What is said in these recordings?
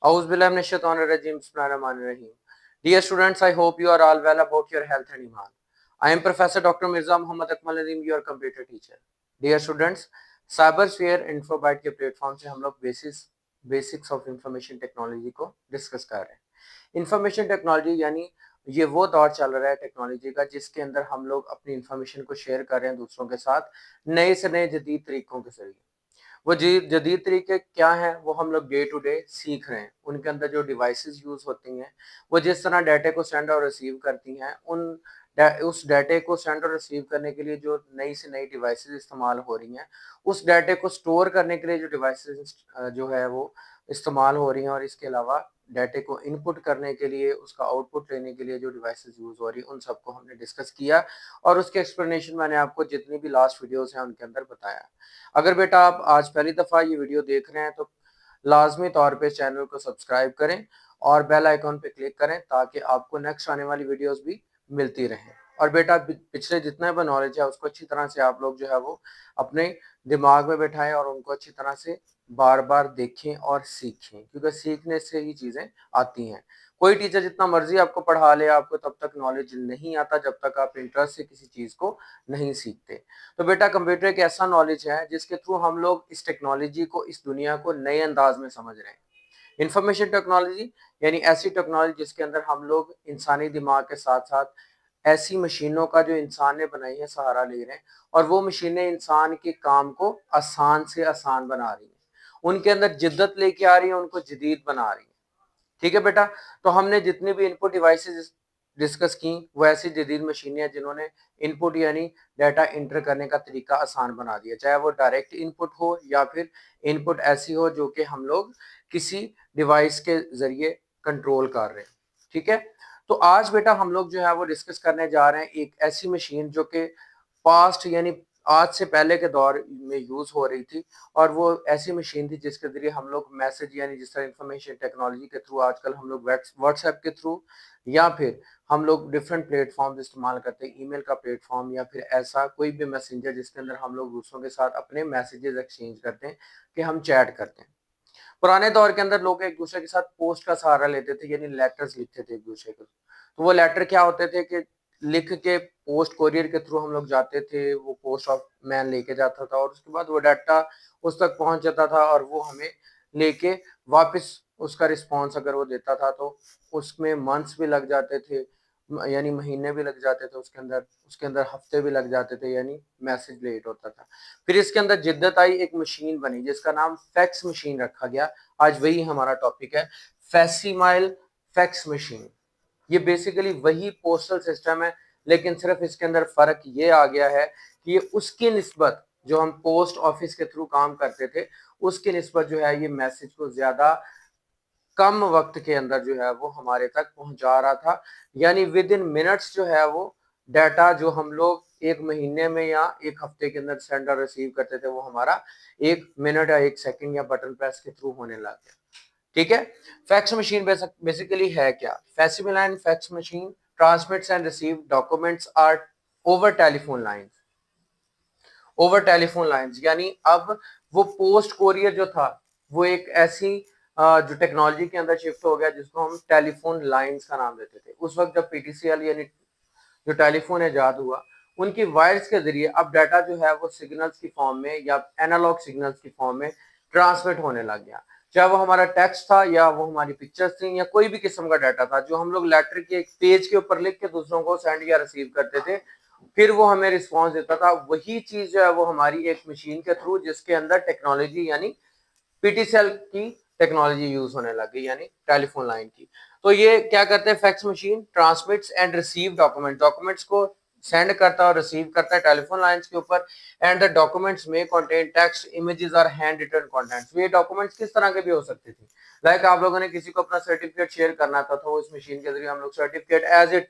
Auzubillahiminash-shaytanir-rajim. Bismillahir-rahmanir-rahim. Dear students, I hope you are all well about your health and iman. I am Professor Dr. Mirza Muhammad Akmal Nadeem, your computer teacher. Dear students, साइबरस्फीयर इन्फोबाइट के platform से हम लोग basics of information technology को discuss कर रहे हैं। Information technology यानी ये वो दौर चल रहा है टेक्नोलॉजी का जिसके अंदर हम लोग अपनी इंफॉर्मेशन को शेयर कर रहे हैं दूसरों के साथ नए से नए जदीद तरीकों के जरिए। वो जदीद तरीके क्या हैं वो हम लोग डे टू डे सीख रहे हैं। उनके अंदर जो डिवाइसेस यूज होती हैं वो जिस तरह डाटा को सेंड और रिसीव करती हैं उस डाटे को सेंड और रिसीव करने के लिए जो नई से नई डिवाइसेस इस्तेमाल हो रही हैं, उस डाटे को स्टोर करने के लिए जो डिवाइसेस जो है वो इस्तेमाल हो रही हैं, और इसके अलावा डाटे को इनपुट करने के लिए उसका आउटपुट लेने के लिए जो डिवाइसेस यूज हो रही है, उन सबको हमने डिस्कस किया और उसके एक्सप्लेनेशन मैंने आपको जितनी भी लास्ट वीडियोस हैं उनके अंदर बताया। अगर बेटा आप आज पहली दफ़ा ये वीडियो देख रहे हैं तो लाजमी तौर पे चैनल को सब्सक्राइब करें और बेल आइकॉन पे क्लिक करें ताकि आपको नेक्स्ट आने वाली वीडियोस भी मिलती रहें। और बेटा पिछले जितना भी नॉलेज है उसको अच्छी तरह से आप लोग जो है वो अपने दिमाग में बैठाएं और उनको अच्छी तरह से बार बार देखें और सीखें, क्योंकि सीखने से ही चीज़ें आती हैं। कोई टीचर जितना मर्जी आपको पढ़ा ले, आपको तब तक नॉलेज नहीं आता जब तक आप इंटरेस्ट से किसी चीज़ को नहीं सीखते। तो बेटा कंप्यूटर एक ऐसा नॉलेज है जिसके थ्रू हम लोग इस टेक्नोलॉजी को, इस दुनिया को नए अंदाज में समझ रहे हैं। इंफॉर्मेशन टेक्नोलॉजी यानी ऐसी टेक्नोलॉजी जिसके अंदर हम लोग इंसानी दिमाग के साथ साथ ऐसी मशीनों का जो इंसान ने बनाई है सहारा ले रहे हैं, और वो मशीनें इंसान के काम को आसान से आसान बना रही हैं, उनके अंदर जिद्दत लेके आ रही है, उनको जदीद बना रही है। ठीक है बेटा, तो हमने जितनी भी इनपुट डिवाइसेस डिस्कस की वो ऐसी जदीद मशीनें हैं जिन्होंने इनपुट यानी डाटा इंटर करने का तरीका आसान बना दिया, चाहे वो डायरेक्ट इनपुट हो या फिर इनपुट ऐसी हो जो कि हम लोग किसी डिवाइस के जरिए कंट्रोल कर रहे हैं। ठीक है, तो आज बेटा हम लोग जो है वो डिस्कस करने जा रहे हैं एक ऐसी मशीन जो कि पास्ट यानी आज से पहले के दौर में यूज हो रही थी, और वो ऐसी मशीन थी जिसके जरिए हम लोग मैसेज यानी जिस तरह इंफॉर्मेशन टेक्नोलॉजी के थ्रू आजकल हम लोग व्हाट्सएप के थ्रू या फिर हम लोग डिफरेंट प्लेटफॉर्म इस्तेमाल करते हैं, ईमेल का प्लेटफॉर्म या फिर ऐसा कोई भी मैसेंजर जिसके अंदर हम लोग दूसरों के साथ अपने मैसेजेस एक्सचेंज करते हैं, कि हम चैट करते हैं। पुराने दौर के अंदर लोग एक दूसरे के साथ पोस्ट का सहारा लेते थे यानी लेटर्स लिखते थे एक दूसरे को। तो वो लेटर क्या होते थे कि लिख के पोस्ट कोरियर के थ्रू हम लोग जाते थे, वो पोस्ट ऑफ मैन लेके जाता था और उसके बाद वो डाटा उस तक पहुंच जाता था और वो हमें लेके वापस उसका रिस्पॉन्स अगर वो देता था तो उसमें मंथ्स भी लग जाते थे, यानी महीने भी लग जाते थे, उसके अंदर हफ्ते भी लग जाते थे, यानी मैसेज लेट होता था। फिर इसके अंदर जिद्दत आई, एक मशीन बनी जिसका नाम फैक्स मशीन रखा गया। आज वही हमारा टॉपिक है, फैक्सिमाइल फैक्स मशीन। ये बेसिकली वही पोस्टल सिस्टम है, लेकिन सिर्फ इसके अंदर फर्क ये आ गया है कि ये उसकी निस्बत जो हम पोस्ट ऑफिस के थ्रू काम करते थे उसकी निस्बत जो है ये मैसेज को ज्यादा कम वक्त के अंदर जो है वो हमारे तक पहुंचा रहा था, यानी विद इन मिनट्स जो है वो डाटा जो हम लोग एक महीने में या एक हफ्ते के अंदर सेंड और रिसीव करते थे वो हमारा एक मिनट या एक सेकंड या बटन प्रेस के थ्रू होने लग गया। ठीक है, फैक्स मशीन बेसिकली है क्या? Facsimile fax machine transmits and receive documents are over telephone lines. Over telephone lines यानी अब वो पोस्ट कोरियर जो था वो एक ऐसी जो टेक्नोलॉजी के अंदर शिफ्ट हो गया जिसको हम टेलीफोन लाइंस का नाम देते थे। उस वक्त जब पीटीसीएल यानी जो टेलीफोन इजाद हुआ उनकी वायर्स के जरिए अब डाटा जो है वो सिग्नल्स की फॉर्म में या एनालॉग सिग्नल्स की फॉर्म में ट्रांसमिट होने लग गया, चाहे वो हमारा टेक्स्ट था या वो हमारी पिक्चर्स थी या कोई भी किस्म का डाटा था जो हम लोग लेटर के एक पेज के ऊपर लिख के दूसरों को सेंड या रिसीव करते थे, फिर वो हमें रिस्पॉन्स देता था। वही चीज जो है वो हमारी एक मशीन के थ्रू जिसके अंदर टेक्नोलॉजी यानी पीटीसीएल की टेक्नोलॉजी यूज होने लगी यानी टेलीफोन लाइन की। तो ये क्या करते हैं, fax machine transmits and receive documents को सेंड करता है और रिसीव करता है टेलीफोन लाइंस के ऊपर। एंड द डॉक्यूमेंट्स में कंटेन टेक्स्ट, इमेजेस और हैंड रिटन कंटेंट्स। ये डॉक्यूमेंट्स किस तरह के भी हो सकते थे, लाइक आप लोगों ने किसी को अपना सर्टिफिकेट शेयर करना था तो इस मशीन के जरिए हम लोग सर्टिफिकेट एज इट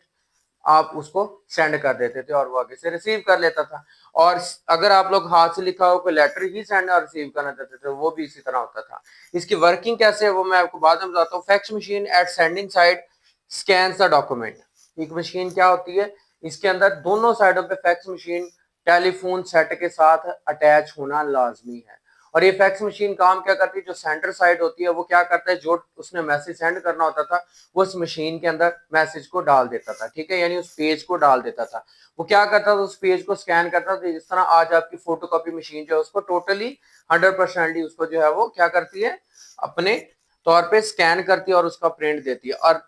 आप उसको सेंड कर देते थे और वो आगे से रिसीव कर लेता था। और अगर आप लोग हाथ से लिखा हो कोई लेटर ही सेंड और रिसीव करना चाहते थे वो भी इसी तरह होता था। इसकी वर्किंग कैसे है वो मैं आपको बाद में बताता हूँ। Fax machine eight sending side scans the document. एक मशीन क्या होती है, इसके अंदर दोनों साइडों पे फैक्स मशीन टेलीफोन सेट के साथ अटैच होना लाजमी है। और ये फैक्स मशीन काम क्या करती है, जो सेंटर साइड होती है वो क्या करता है, जो उसने मैसेज सेंड करना होता था वो उस मशीन के अंदर मैसेज को डाल देता था, ठीक है, यानी उस पेज को डाल देता था। वो क्या करता था, उस पेज को स्कैन करता था, जिस तरह आज आपकी फोटोकॉपी मशीन जो है उसको टोटली 100% उसको जो है वो क्या करती है, अपने तौर पे स्कैन करती है और उसका प्रिंट देती है। और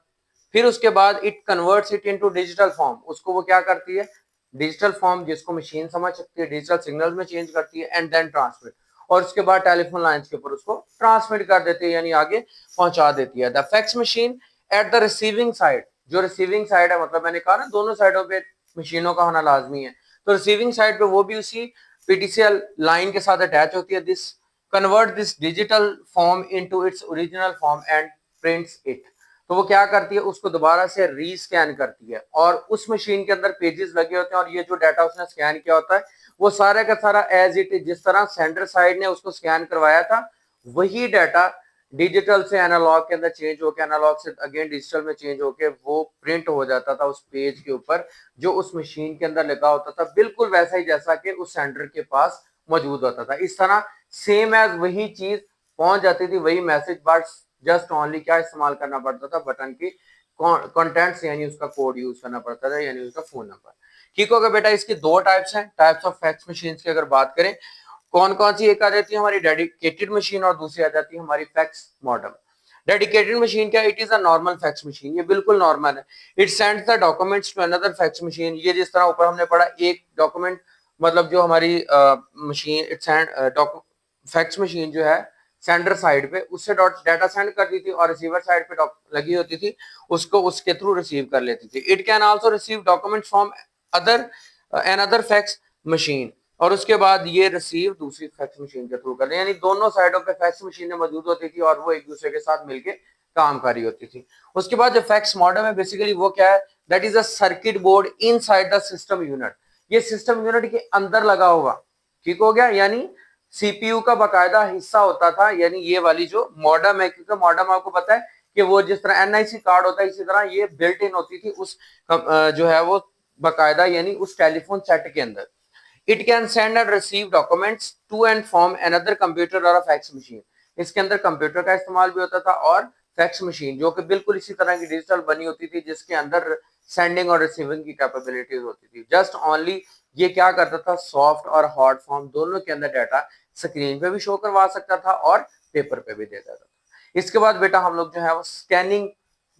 फिर उसके बाद it converts it into digital form, उसको वो क्या करती है, डिजिटल फॉर्म जिसको मशीन समझ सकती है, डिजिटल सिग्नल में चेंज करती है एंड देन ट्रांसमिट, और उसके बाद टेलीफोन लाइंस के ऊपर उसको ट्रांसमिट कर देती है, यानी आगे पहुंचा देती है। The fax machine at the receiving side, जो रिसीविंग साइड है, मतलब मैंने कहा ना दोनों साइडों पे मशीनों का होना लाजमी है, तो रिसीविंग साइड पे वो भी उसी पीटीसीएल लाइन के साथ अटैच होती है। This convert this digital form into its original form and prints it, तो वो क्या करती है, उसको दोबारा से रीस्कैन करती है, और उस मशीन के अंदर पेजेस लगे होते हैं और ये जो डाटा उसने स्कैन किया होता है वो सारा का सारा एज इट इज, जिस तरह सेंटर साइड ने उसको स्कैन करवाया था वही डाटा डिजिटल से एनालॉग के अंदर चेंज होकर, एनालॉग से अगेन डिजिटल में चेंज होके वो प्रिंट हो जाता था उस पेज के ऊपर जो उस मशीन के अंदर लगा होता था, बिल्कुल वैसा ही जैसा कि उस सेंटर के पास मौजूद होता था। इस तरह सेम एज वही चीज पहुंच जाती थी, वही मैसेज, बट जस्ट ओनली क्या इस्तेमाल करना पड़ता था, बटन की कंटेंट्स, यानी उसका कोड यूज करना पड़ता था, यानी उसका फोन नंबर। ठीक होगा बेटा, इसकी दो टाइप्स हैं, टाइप्स ऑफ फैक्स मशीन की अगर बात करें कौन कौन सी, एक आ जाती है हमारी डेडिकेटेड मशीन और दूसरी आ जाती है हमारी फैक्स मॉडल। डेडिकेटेड मशीन क्या, it is a normal fax machine, ये बिल्कुल नॉर्मल है। It sends the documents to another fax machine, ये जिस तरह ऊपर हमने पढ़ा एक डॉक्यूमेंट, मतलब जो हमारी machine it send fax machine जो है सेंडर साइड पे उससे डाटा सेंड करती थी और रिसीवर साइड पे लगी होती थी, उसको उसके थ्रू रिसीव कर लेती थी। It can also receive documents from other an other fax machine, और उसके बाद ये रिसीव दूसरी फैक्स मशीन के थ्रू कर रहे, यानी दोनों साइडों पे फैक्स मशीनें मौजूद होती थी और वो एक दूसरे के साथ मिलकर काम कर रही होती थी। उसके बाद जो फैक्स मॉडम है बेसिकली वो क्या है, that is a circuit board inside the system unit, ये सिस्टम यूनिट के अंदर लगा होगा, ठीक हो गया, यानी सीपीयू का बकायदा हिस्सा होता था, यानी ये वाली जो मॉडम है, क्योंकि मॉडम आपको पता है कि वो जिस तरह एनआईसी कार्ड होता है इसी तरह ये बिल्ट इन होती थी उस जो है वो बकायदा, यानी उस टेलीफोन सेट के अंदर। It can send and receive documents to and from another computer और फैक्स मशीन, इसके अंदर कंप्यूटर का इस्तेमाल भी होता था और फैक्स मशीन जो कि बिल्कुल इसी तरह की डिजिटल बनी होती थी जिसके अंदर सेंडिंग और रिसीविंग की कैपेबिलिटीज होती थी। जस्ट ओनली ये क्या करता था, सॉफ्ट और हार्ड फॉर्म दोनों के अंदर डाटा स्क्रीन पे भी शो करवा सकता था और पेपर पे भी दे देता था। इसके बाद बेटा हम लोग जो है वो स्कैनिंग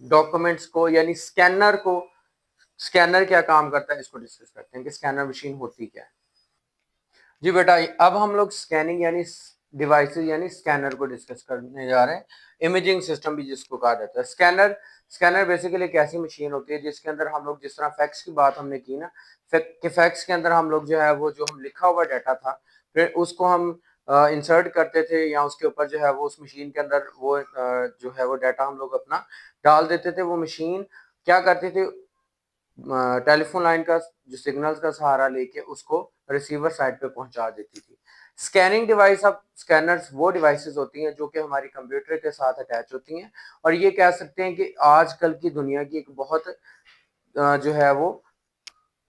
डॉक्यूमेंट्स को, यानी स्कैनर को, स्कैनर क्या काम करता है इसको डिस्कस करते हैं कि स्कैनर मशीन होती क्या है। जी बेटा, अब हम लोग स्कैनिंग यानी डिवाइसेस यानी स्कैनर को डिस्कस करने जा रहे हैं। इमेजिंग सिस्टम भी जिसको कहा जाता है, स्कैनर। स्कैनर बेसिकली एक ऐसी मशीन होती है जिसके अंदर हम लोग, जिस तरह फैक्स की बात हमने की ना, फैक्स के अंदर हम लोग जो है वो जो हम लिखा हुआ डाटा था फिर उसको हम इंसर्ट करते थे, या उसके ऊपर जो है वो उस मशीन के अंदर वो जो है वो डाटा हम लोग अपना डाल देते थे। वो मशीन क्या करती थी, टेलीफोन लाइन का जो सिग्नल्स का सहारा लेके उसको रिसीवर साइड पे पहुंचा देती थी। स्कैनिंग डिवाइस, अब स्कैनर्स वो डिवाइसेस होती हैं जो कि हमारी कंप्यूटर के साथ अटैच होती हैं, और ये कह सकते हैं कि आजकल की दुनिया की एक बहुत जो है वो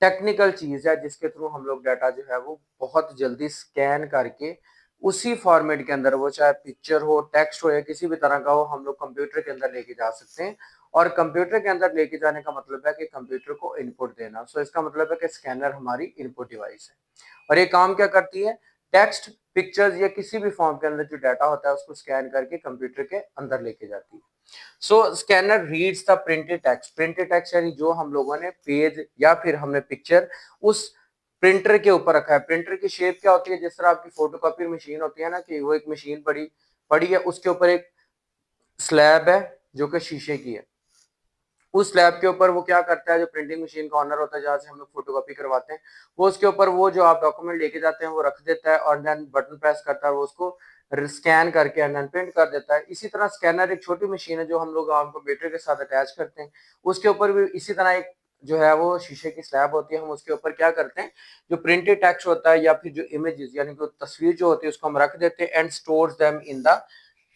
टेक्निकल चीज है जिसके थ्रू हम लोग डाटा जो है वो बहुत जल्दी स्कैन करके उसी फॉर्मेट के अंदर, वो चाहे पिक्चर हो, टेक्स्ट हो, या किसी भी तरह का हो, हम लोग कंप्यूटर के अंदर लेके जा सकते हैं। और कंप्यूटर के अंदर लेके जाने का मतलब है कि कंप्यूटर को इनपुट देना, सो इसका मतलब है कि स्कैनर हमारी इनपुट डिवाइस है। और ये काम क्या करती है, टेक्स्ट, पिक्चर्स या किसी भी फॉर्म के अंदर जो डाटा होता है उसको स्कैन करके कंप्यूटर के अंदर लेके जाती है। So scanner reads the printed text, printed text यानी जो हम लोगों ने पेज या फिर हमने पिक्चर उस प्रिंटर के ऊपर रखा है। प्रिंटर की शेप क्या होती है, जिस तरह आपकी फोटोकॉपी मशीन होती है ना, कि वो एक मशीन पड़ी पड़ी है, उसके ऊपर एक स्लैब है जो कि शीशे की है। उस स्लैब के ऊपर वो क्या करता है, जो प्रिंटिंग मशीन का ऑनर होता है जहाँ से हम लोग फोटोकॉपी करवाते हैं, वो उसके ऊपर वो जो आप डॉक्यूमेंट लेके जाते हैं वो रख देता है और देन बटन प्रेस करता है, वो उसको स्कैन करके एंड देन प्रिंट कर देता है। इसी तरह स्कैनर एक छोटी मशीन है जो हम लोग आम कंप्यूटर के साथ अटैच करते हैं, उसके ऊपर भी इसी तरह एक जो है वो शीशे की स्लैब होती है। हम उसके ऊपर क्या करते हैं, जो प्रिंटेड टेक्स्ट होता है या फिर जो इमेजेस यानी कि तस्वीर जो होती है उसको हम रख देते हैं and stores them in the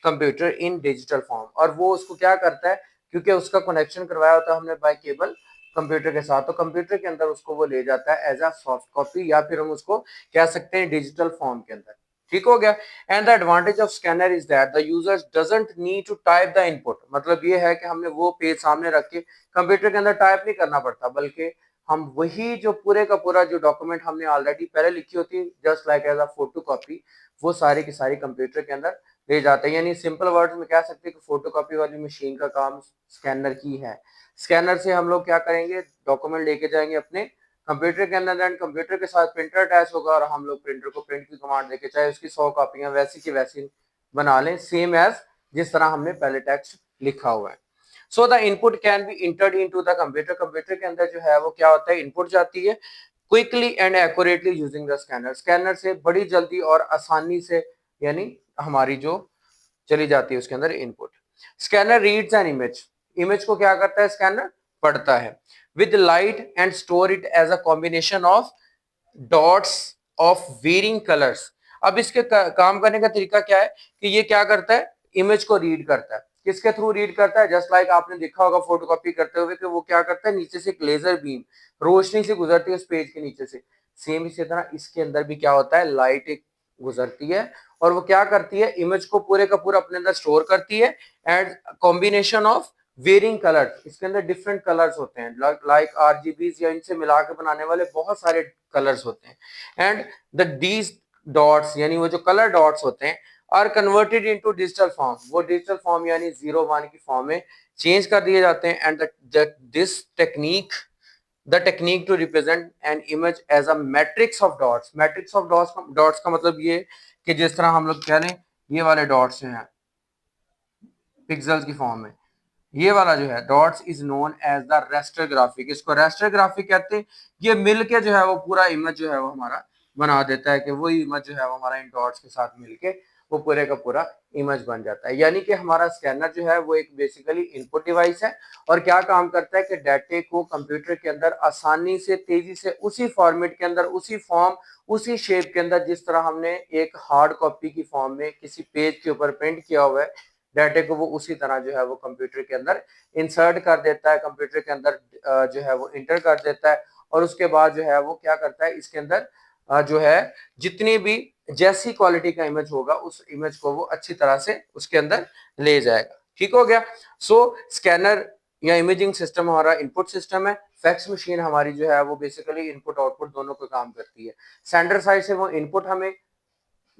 computer in digital form. और वो उसको क्या करता है, क्योंकि उसका कनेक्शन करवाया होता है हमने बाय केबल कंप्यूटर के साथ, तो कंप्यूटर के अंदर उसको वो ले जाता है एज अ सॉफ्ट कॉपी, या फिर हम उसको कह सकते हैं डिजिटल फॉर्म के अंदर। ठीक हो गया। And the advantage of scanner is that the user doesn't need to type the input, मतलब ये है कि हमने वो पेज सामने रख के कंप्यूटर के अंदर टाइप नहीं करना पड़ता, बल्कि हम वही जो पूरे का पूरा जो डॉक्यूमेंट हमने ऑलरेडी पहले लिखी होती है just like as a photo copy, वो सारी की सारी कंप्यूटर के अंदर ले जाते हैं। यानी सिंपल वर्ड्स में कह सकते हैं कि फोटो कॉपी वाली मशीन का काम स्कैनर की है। स्कैनर से हम लोग क्या करेंगे, डॉक्यूमेंट लेके जाएंगे अपने कंप्यूटर के अंदर, एंड कंप्यूटर के साथ प्रिंटर अटैच होगा और हम लोग प्रिंटर को प्रिंट की कमांड देके चाहे उसकी 100 कॉपियां वैसी की वैसी बना लें, सेम एज जिस तरह हमने पहले टेक्स्ट लिखा हुआ है। So the input can be entered into the computer, computer के अंदर जो है वो क्या होता है, इनपुट जाती है quickly and accurately using the scanner, scanner से बड़ी जल्दी और आसानी से यानी हमारी जो चली जाती है उसके अंदर input. Scanner reads an image, image को क्या करता है स्कैनर, पढ़ता है with light and store it as a combination of dots of varying colours. अब इसके काम करने का तरीका क्या है कि ये क्या करता है, इमेज को रीड करता है, किसके थ्रू रीड करता है, जस्ट लाइक आपने देखा होगा फोटोकॉपी करते हुए कि वो क्या करता है, नीचे से एक लेजर बीम रोशनी से गुजरती है उस पेज के नीचे से, सेम इसी तरह इसके अंदर भी क्या होता है, लाइट एक गुजरती है और वो क्या करती है, इमेज को पूरे का पूरा अपने अंदर स्टोर करती है and combination of varying colours, इसके अंदर डिफरेंट कलर्स होते हैं लाइक आरजीबीज या इनसे मिला के बनाने वाले बहुत सारे कलर्स होते हैं। एंड द दीज डॉट्स यानी वो जो कलर डॉट्स होते हैं are converted into digital form, वो डिजिटल फॉर्म यानी 0 1 की फॉर्म में चेंज कर दिए जाते हैं। And this technique the technique to represent an image as a matrix of dots, matrix of dots का मतलब ये कि जिस तरह हम लोग कह लें ये वाले डॉट्स हैं पिक्सल्स की फॉर्म में, ये वाला जो है dots is known as the raster graphic, इसको रेस्टर ग्राफिक कहते हैं। ये मिलके जो है वो पूरा इमेज जो है वो हमारा बना देता है कि वो इमेज जो है वो हमारा इन डॉट्स के साथ मिलके वो पूरे का पूरा इमेज बन जाता है। यानी कि हमारा स्कैनर जो है वो एक बेसिकली इनपुट डिवाइस है और क्या काम करता है कि डाटे को कंप्यूटर के अंदर आसानी से तेजी से उसी फॉर्मेट के अंदर उसी फॉर्म उसी शेप के अंदर जिस तरह हमने एक हार्ड कॉपी की फॉर्म में किसी पेज के ऊपर प्रिंट किया हुआ है डाटे को, वो उसी तरह जो है वो कंप्यूटर के अंदर इंसर्ट कर देता है, कंप्यूटर के अंदर जो है वो इंटर कर देता है और उसके बाद जो है वो क्या करता है इसके अंदर जो है जितनी भी जैसी क्वालिटी का इमेज होगा उस इमेज को वो अच्छी तरह से उसके अंदर ले जाएगा। ठीक हो गया। सो स्कैनर या इमेजिंग सिस्टम हमारा इनपुट सिस्टम है, फैक्स मशीन हमारी जो है वो बेसिकली इनपुट आउटपुट दोनों को काम करती है। सेंडर साइड से वो इनपुट हमें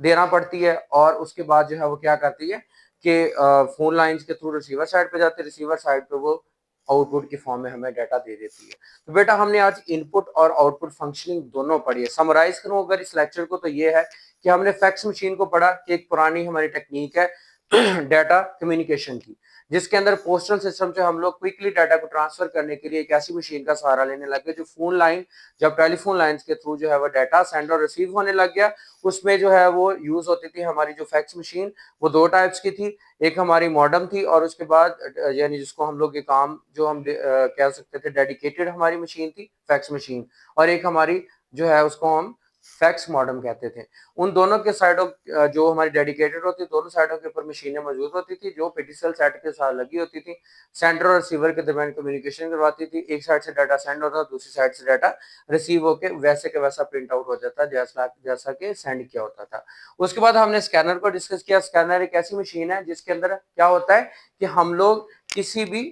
देना पड़ती है और उसके बाद जो है वो क्या करती है कि फोन लाइंस के थ्रू रिसीवर साइड पे जाते हैं, रिसीवर साइड पे वो आउटपुट की फॉर्म में हमें डाटा दे देती है। तो बेटा हमने आज इनपुट और आउटपुट फंक्शनिंग दोनों पढ़ी है। समराइज करूं अगर इस लेक्चर को तो ये है कि हमने फैक्स मशीन को पढ़ा कि एक पुरानी हमारी टेक्निक है डाटा कम्युनिकेशन की, जिसके अंदर पोस्टल सिस्टम से हम लोग क्विकली डाटा को ट्रांसफर करने के लिए एक ऐसी मशीन का सहारा लेने लगे जो फोन लाइन जब टेलीफोन लाइंस के थ्रू जो है वो डाटा सेंड और रिसीव होने लग गया, उसमें जो है वो यूज होती थी हमारी जो फैक्स मशीन, वो दो टाइप्स की थी, एक हमारी मॉडर्न थी और उसके बाद यानी जिसको हम लोग ये काम जो हम कह सकते थे डेडिकेटेड हमारी मशीन थी फैक्स मशीन, और एक हमारी जो है उसको हम फैक्स मॉडर्न कहते थे। उन दोनों के साइडों जो हमारी डेडिकेटेड होती दोनों साइडों के ऊपर मशीनें मौजूद होती थी जो पेटिसल सेट के साथ लगी होती थी, सेंटर और रिसीवर के दरमियान कम्युनिकेशन करवाती थी, एक साइड से डाटा सेंड होता दूसरी साइड से डाटा रिसीव होकर वैसे के वैसा प्रिंट आउट हो जाता जैसा कि सेंड किया होता था। उसके बाद हमने स्कैनर को डिस्कस किया। स्कैनर एक ऐसी मशीन है जिसके अंदर क्या होता है कि हम लोग किसी भी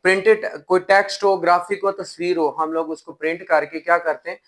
प्रिंटेड कोई टेक्स्ट हो ग्राफिक हो तस्वीर हो हम लोग उसको प्रिंट करके क्या करते हैं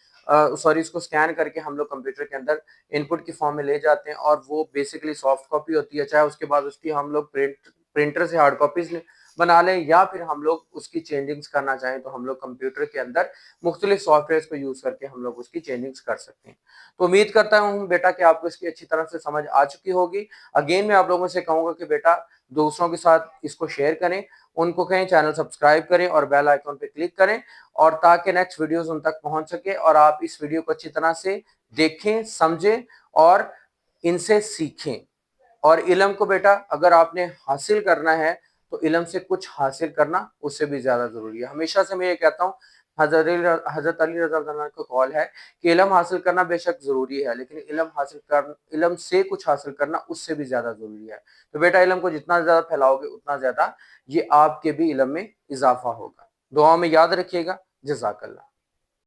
सॉरी उसको स्कैन करके हम लोग कंप्यूटर के अंदर इनपुट की फॉर्म में ले जाते हैं और वो बेसिकली सॉफ्ट कॉपी होती है, चाहे उसके बाद उसकी हम लोग प्रिंटर से हार्ड कॉपीज बना लें या फिर हम लोग उसकी चेंजिंग्स करना चाहें तो हम लोग कंप्यूटर के अंदर मुख्तलिफ सॉफ्टवेयर को यूज करके हम लोग उसकी चेंजिंग्स कर सकते हैं। तो उम्मीद करता हूँ बेटा कि आपको इसकी अच्छी तरह से समझ आ चुकी होगी। अगेन मैं आप लोगों से कहूंगा कि बेटा दूसरों के साथ इसको शेयर करें, उनको कहें चैनल सब्सक्राइब करें और बेल आइकन पे क्लिक करें और ताकि नेक्स्ट वीडियोस उन तक पहुंच सके और आप इस वीडियो को अच्छी तरह से देखें समझें और इनसे सीखें। और इल्म को बेटा अगर आपने हासिल करना है तो इल्म से कुछ हासिल करना उससे भी ज्यादा जरूरी है। हमेशा से मैं ये कहता हूँ, हजरत अली रज़ा अल्लाह का कौल है कि इल्म हासिल करना बेशक जरूरी है लेकिन इल्म से कुछ हासिल करना उससे भी ज्यादा जरूरी है। तो बेटा इल्म को जितना ज्यादा फैलाओगे उतना ज्यादा ये आपके भी इल्म में इजाफा होगा। दुआ में याद रखिएगा। जज़ाकल्लाह।